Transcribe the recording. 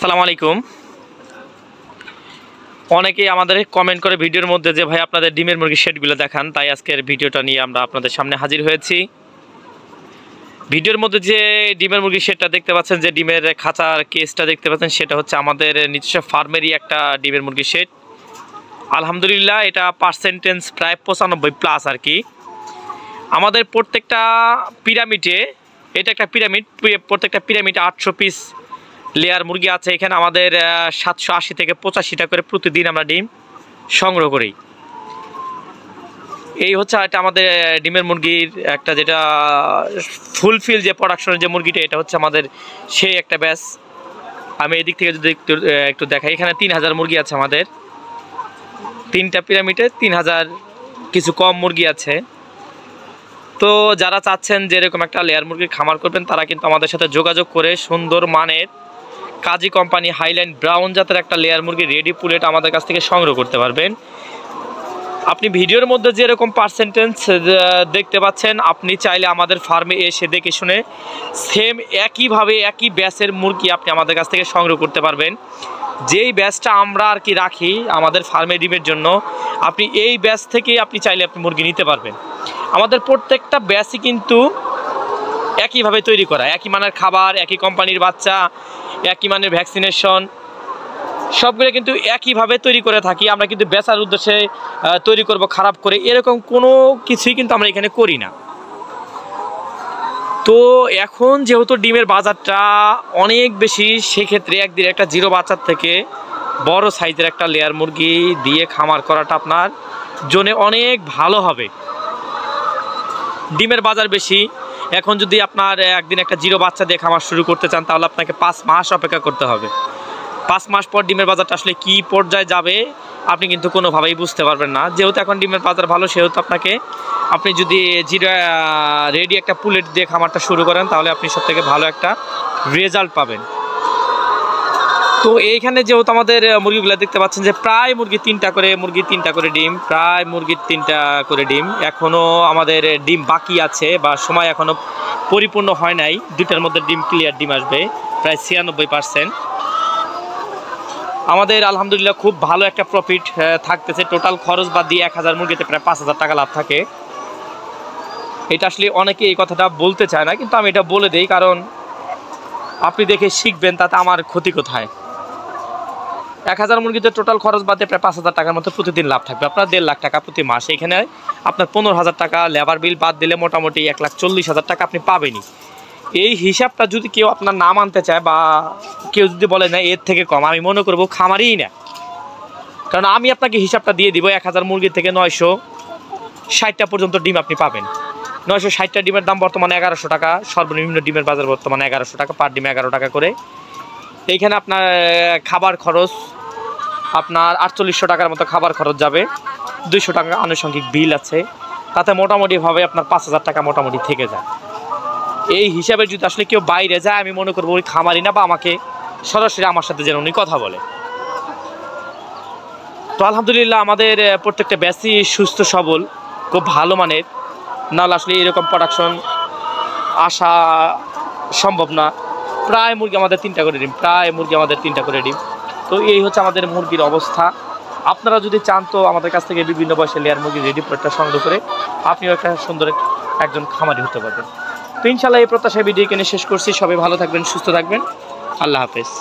আসসালামু আলাইকুম। অনেকেই আমাদের কমেন্ট করে ভিডিওর মধ্যে যে ভাই আপনাদের ডিমের মুরগির শেডগুলো দেখান, তাই আজকের ভিডিওটা নিয়ে আমরা আপনাদের সামনে হাজির হয়েছি। ভিডিওর মধ্যে যে ডিমের মুরগির শেডটা দেখতে পাচ্ছেন, যে ডিমের খাঁচার কেসটা দেখতে পাচ্ছেন, সেটা হচ্ছে আমাদের নিজস্ব ফার্মেরই একটা ডিমের মুরগির শেড। আলহামদুলিল্লাহ এটা পার্সেন্টেজ প্রায় 95+ আর কি। আমাদের প্রত্যেকটা পিরামিডে, এটা একটা পিরামিড, প্রত্যেকটা পিরামিডে 800 পিস লেয়ার মুরগি আছে। এখানে আমাদের 780 থেকে 85টা করে প্রতিদিন আমরা ডিম সংগ্রহ করি। এই হচ্ছে এটা আমাদের ডিমের মুরগির একটা, যেটা ফুলফিল যে প্রোডাকশনের যে মুরগিটা, এটা হচ্ছে আমাদের সেই একটা ব্যাচ। আমি এদিক থেকে যদি একটু দেখাই, এখানে 3000 মুরগি আছে আমাদের। 3টা পিরামিডে 3000 কিছু কম মুরগি আছে। তো যারা চাচ্ছেন যে এরকম একটা লেয়ার মুরগির খামার করবেন, তারা কিন্তু আমাদের সাথে যোগাযোগ করে সুন্দর মানের কাজী কোম্পানি হাইল্যান্ড ব্রাউন জাতের একটা লেয়ার মুরগি রেডি পুলেট আমাদের কাছ থেকে সংগ্রহ করতে পারবেন। আপনি ভিডিওর মধ্যে যেরকম পার্সেন্টেজ দেখতে পাচ্ছেন, আপনি চাইলে আমাদের ফার্মে এসে দেখে শুনে সেম একইভাবে একই ব্যাচের মুরগি আপনি আমাদের কাছ থেকে সংগ্রহ করতে পারবেন। যেই ব্যাচটা আমরা আর কি রাখি আমাদের ফার্মে ডিমের জন্য, আপনি এই ব্যাচ থেকে আপনি চাইলে আপনি মুরগি নিতে পারবেন। আমাদের প্রত্যেকটা ব্যাচই কিন্তু একইভাবে তৈরি করা, একই মানের খাবার, একই কোম্পানির বাচ্চা, একই মানের ভ্যাকসিনেশন, সবগুলো কিন্তু একইভাবে তৈরি করে থাকি। আমরা কিন্তু বেচার উদ্দেশ্যে তৈরি করব খারাপ করে, এরকম কোনো কিছুই কিন্তু আমরা এখানে করি না। তো এখন যেহেতু ডিমের বাজারটা অনেক বেশি, সেক্ষেত্রে একদিন একটা জিরো বাচ্চার থেকে বড় সাইজের একটা লেয়ার মুরগি দিয়ে খামার করাটা আপনার জন্য অনেক ভালো হবে। ডিমের বাজার বেশি, এখন যদি আপনার একদিন একটা জিরো বাচ্চা দিয়ে খামার শুরু করতে চান, তাহলে আপনাকে 5 মাস অপেক্ষা করতে হবে। 5 মাস পর ডিমের বাজারটা আসলে কী পর্যায়ে যাবে আপনি কিন্তু কোনোভাবেই বুঝতে পারবেন না। যেহেতু এখন ডিমের বাজার ভালো, সেহেতু আপনি যদি জিরো রেডি একটা পুলেট দিয়ে খামারটা শুরু করেন, তাহলে আপনি সবথেকে ভালো একটা রেজাল্ট পাবেন। তো এইখানে যেহেতু আমাদের মুরগিগুলো দেখতে পাচ্ছেন যে প্রায় মুরগি 3টা করে ডিম, প্রায় মুরগির 3টা করে ডিম। এখনও আমাদের ডিম বাকি আছে, বা সময় এখনও পরিপূর্ণ হয় নাই। 2টার মধ্যে ডিম ক্লিয়ার ডিম আসবে, প্রায় 96%। আমাদের আলহামদুলিল্লাহ খুব ভালো একটা প্রফিট থাকতেছে। টোটাল খরচ বাদ দিয়ে 1000 মুরগিতে প্রায় 5000 টাকা লাভ থাকে। এটা আসলে অনেকে এই কথাটা বলতে চায় না, কিন্তু আমি এটা বলে দিই, কারণ আপনি দেখে শিখবেন, তাতে আমার ক্ষতি কোথায়। 1000 মুরগিতে টোটাল খরচ বাদ দিয়ে প্রায় 5000 টাকার মতো প্রতিদিন লাভ থাকবে। আপনার 1.5 লাখ টাকা প্রতি মাস। এখানে আপনার 15000 টাকা লেবার বিল বাদ দিলে মোটামুটি 1,40,000 টাকা আপনি পাবেনই। এই হিসাবটা যদি কেউ আপনার না মানতে চায়, বা কেউ যদি বলে না এর থেকে কম, আমি মনে করবো খামারই না। কারণ আমি আপনাকে হিসাবটা দিয়ে দিব, 1000 মুরগি থেকে 960টা পর্যন্ত ডিম আপনি পাবেন। 960টা ডিমের দাম বর্তমানে 1100 টাকা। সর্বনিম্ন ডিমের বাজার বর্তমানে 1100 টাকা, পার ডিম 11 টাকা করে। এইখানে আপনার খাবার খরচ আপনার 4800 টাকার মতো খাবার খরচ যাবে। 200 টাকা আনুষঙ্গিক বিল আছে, তাতে মোটামুটিভাবে আপনার 5000 টাকা মোটামুটি থেকে যায়। এই হিসাবে যদি আসলে কেউ বাইরে যায়, আমি মনে করবো ওই খামারি না, বা আমাকে সরাসরি আমার সাথে যেন উনি কথা বলে। তো আলহামদুলিল্লাহ আমাদের প্রত্যেকটা ব্যাচই সুস্থ সবল, খুব ভালো মানের, নাহলে আসলে এরকম প্রোডাকশন আসা সম্ভব না। প্রায় মুরগি আমাদের 3টা করে ডিম, তো এই হচ্ছে আমাদের মুরগির অবস্থা। আপনারা যদি চান, তো আমাদের কাছ থেকে বিভিন্ন বয়সের লেয়ার মুরগি রেডি প্রোডাক্টটা সংগ্রহ করে আপনিও একটা সুন্দর একজন খামারি হতে পারবেন। তো ইনশাআল্লাহ এই প্রত্যাশায় ভিডিও কিনে শেষ করছি। সবাই ভালো থাকবেন, সুস্থ থাকবেন। আল্লাহ হাফেজ।